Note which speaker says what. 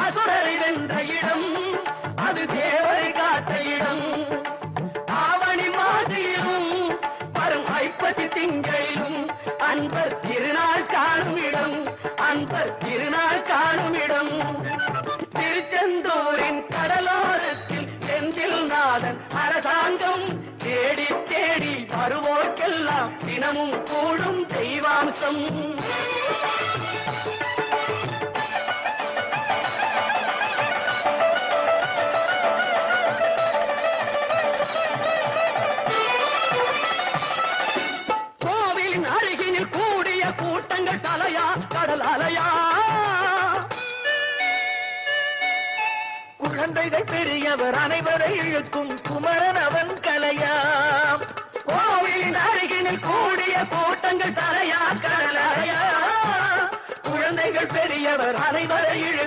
Speaker 1: அசுரரை வென்ற இடம் அது தேவரை காத்த இடம். ஆவணி மாசியிலும் வரும் ஐப்பசி திங்களிலும் அன்பர் திருநாள் காணும் இடம், அன்பர் திருநாள் காணும் இடம். திருச்செந்தூரின் கடலோரத்தில் செந்தில் நாதன் அரசாங்கம் தேடி தேடி வருவோர்க்கெல்லாம் தினமும் கூடும் தெய்வாம்சம். கோவிலின் அருகினில் கூடிய கூட்டங்கள் தலையா கடல் அலையா, குழந்தைகள் பெரியவர் அனைவரை இழுக்கும் குமரன் அவன் கலையா. கோவிலின் அருகினில் கூடிய கூட்டங்கள் தலையா கடலையா, குழந்தைகள் பெரியவர் அனைவரை இழுக்கும்